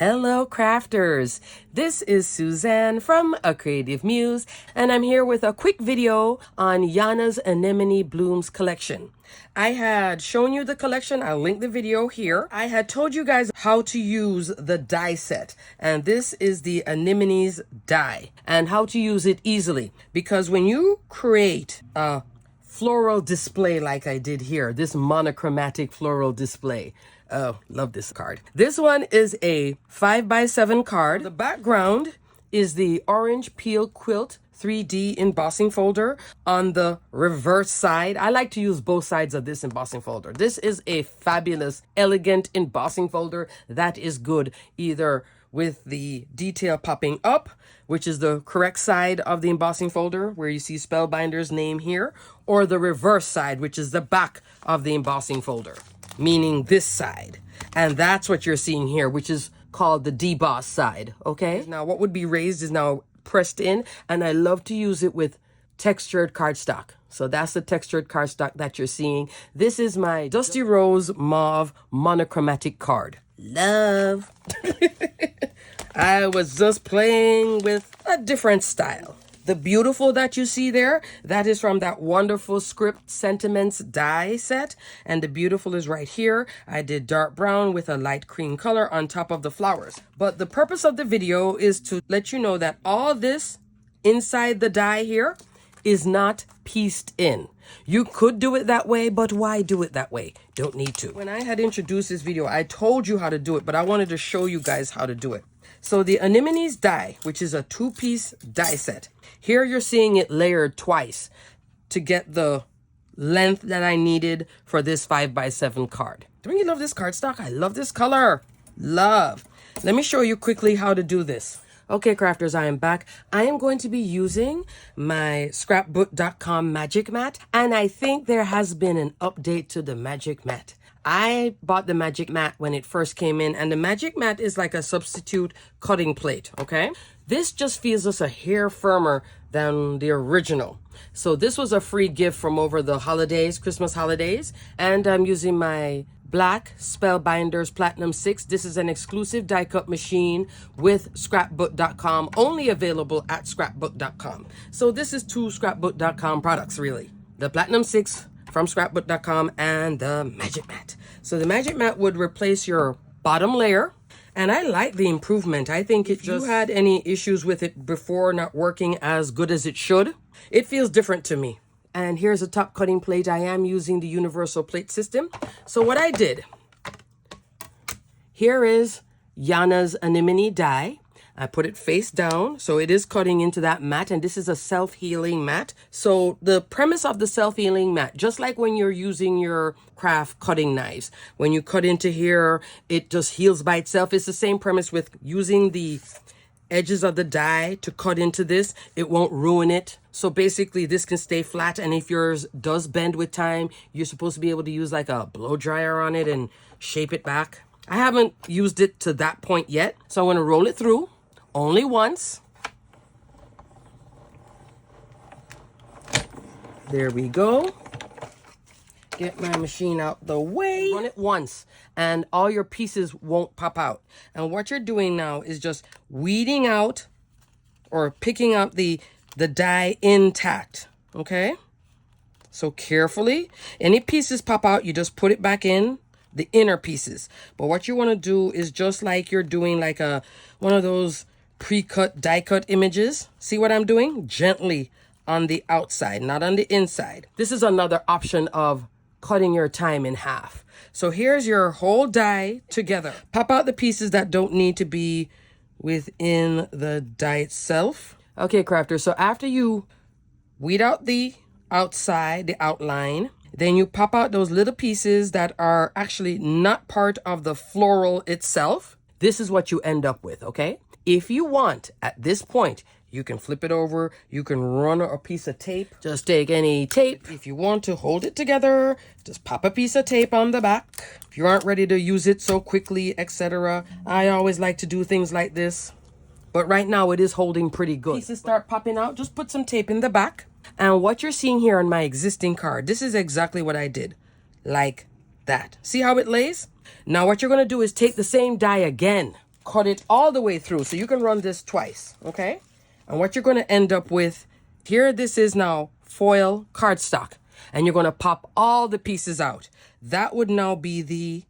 Hello crafters, this is Suzanne from A Creative Muse and I'm here with a quick video on Yana's Anemone Blooms collection. I had shown you the collection, I'll link the video here. I had told you guys how to use the die set, and this is the Anemones die and how to use it easily, because when you create a floral display like I did here, this monochromatic floral display. Oh, love this card. This one is a 5x7 card. The background is the orange peel quilt 3D embossing folder on the reverse side. I like to use both sides of this embossing folder. This is a fabulous, elegant embossing folder that is good either with the detail popping up, which is the correct side of the embossing folder where you see Spellbinders name here, or the reverse side, which is the back of the embossing folder, meaning this side. And that's what you're seeing here, which is called the deboss side, okay? Now what would be raised is now pressed in, and I love to use it with textured cardstock. So that's the textured cardstock that you're seeing. This is my Dusty Rose Mauve monochromatic card. Love. I was just playing with a different style. The beautiful that you see there, that is from that wonderful Script Sentiments die set. And the beautiful is right here. I did dark brown with a light cream color on top of the flowers. But the purpose of the video is to let you know that all this inside the die here is not pieced in. You could do it that way, but why do it that way? Don't need to. When I had introduced this video, I told you how to do it, but I wanted to show you guys how to do it. So the Anemones die, which is a 2-piece die set. Here you're seeing it layered twice to get the length that I needed for this 5x7 card. Don't you love this cardstock? I love this color. Love. Let me show you quickly how to do this. Okay, crafters, I am back. I am going to be using my scrapbook.com magic mat, and I think there has been an update to the magic mat. I bought the magic mat when it first came in, and the magic mat is like a substitute cutting plate, okay? This just feels just a hair firmer than the original. So this was a free gift from over the holidays, Christmas holidays, and I'm using my black Spellbinders Platinum 6. This is an exclusive die cut machine with scrapbook.com, only available at scrapbook.com. So this is two scrapbook.com products, really. The Platinum 6 from scrapbook.com and the magic mat. So the magic mat would replace your bottom layer, and I like the improvement. I think if you had any issues with it before not working as good as it should, it feels different to me. And here's a top cutting plate. I am using the universal plate system. So what I did, here is Yana's Anemone die. I put it face down, so it is cutting into that mat, and this is a self-healing mat. So the premise of the self-healing mat, just like when you're using your craft cutting knives, when you cut into here, it just heals by itself. It's the same premise with using the edges of the die to cut into this. It won't ruin it. So basically this can stay flat, and if yours does bend with time, you're supposed to be able to use like a blow dryer on it and shape it back. I haven't used it to that point yet, so I'm going to roll it through only once. There we go. Get my machine out the way. Run it once and all your pieces won't pop out. And what you're doing now is just weeding out or picking up the die intact, okay? So carefully, any pieces pop out, you just put it back in, the inner pieces. But what you want to do is just like you're doing like one of those pre-cut die cut images. See what I'm doing? Gently on the outside, not on the inside. This is another option of cutting your time in half. So here's your whole die together. Pop out the pieces that don't need to be within the die itself. Okay, crafters, so after you weed out the outside, the outline, then you pop out those little pieces that are actually not part of the floral itself. This is what you end up with, okay? If you want, at this point, you can flip it over. You can run a piece of tape. Just take any tape. If you want to hold it together, just pop a piece of tape on the back. If you aren't ready to use it so quickly, etc. I always like to do things like this. But right now, it is holding pretty good. Pieces start popping out. Just put some tape in the back. And what you're seeing here on my existing card, this is exactly what I did. Like that. See how it lays? Now what you're going to do is take the same die again. cut it all the way through. So you can run this twice, okay? And what you're going to end up with, here this is now foil cardstock. And you're going to pop all the pieces out. That would now be the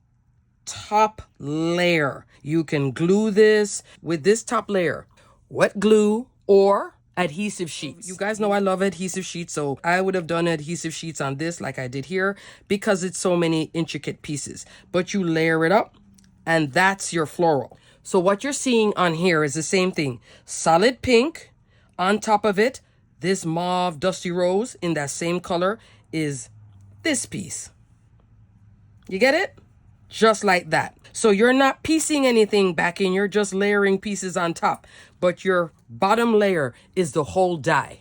top layer. You can glue this with this top layer. Wet glue or adhesive sheets. You guys know I love adhesive sheets, so I would have done adhesive sheets on this like I did here because it's so many intricate pieces. But you layer it up and that's your floral. So what you're seeing on here is the same thing. Solid pink on top of it. This mauve dusty rose in that same color is this piece. You get it? Just like that. So you're not piecing anything back in. You're just layering pieces on top. But your bottom layer is the whole die.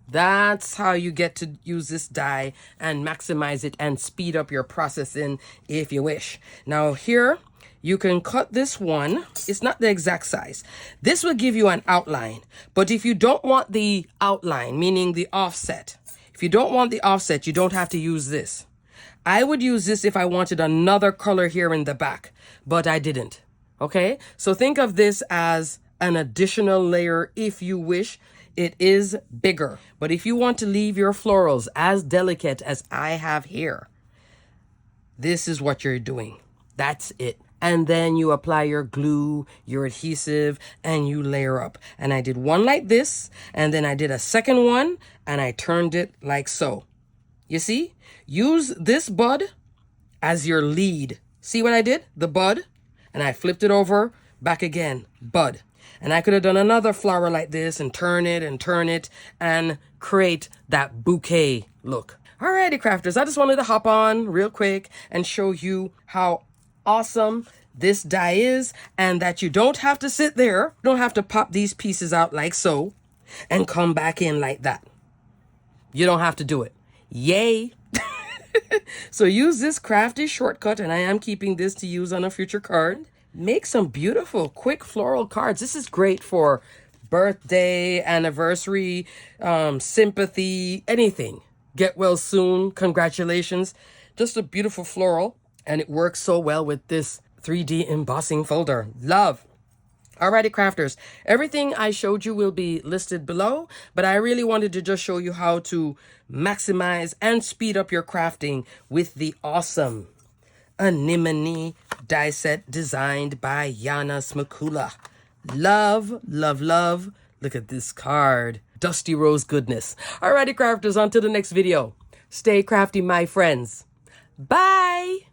That's how you get to use this die and maximize it and speed up your processing if you wish. Now here, you can cut this one. It's not the exact size. This will give you an outline. But if you don't want the outline, meaning the offset, if you don't want the offset, you don't have to use this. I would use this if I wanted another color here in the back, but I didn't. Okay? So think of this as an additional layer if you wish. It is bigger. But if you want to leave your florals as delicate as I have here, this is what you're doing. That's it. And then you apply your glue, your adhesive, and you layer up. And I did one like this, and then I did a second one, and I turned it like so. You see? Use this bud as your lead. See what I did? The bud. And I flipped it over, back again, bud. And I could have done another flower like this and turn it and create that bouquet look. Alrighty, crafters, I just wanted to hop on real quick and show you how awesome this die is and that you don't have to sit there. You don't have to pop these pieces out like so and come back in like that. You don't have to do it. Yay! So use this crafty shortcut, and I am keeping this to use on a future card. Make some beautiful, quick floral cards. This is great for birthday, anniversary, sympathy, anything. Get well soon, congratulations. Just a beautiful floral, and it works so well with this 3D embossing folder. Love. Alrighty, crafters, everything I showed you will be listed below, but I really wanted to just show you how to maximize and speed up your crafting with the awesome Anemone die set designed by Yana Smakula. Love, love, love. Look at this card. Dusty rose goodness. Alrighty, crafters, on to the next video. Stay crafty, my friends. Bye!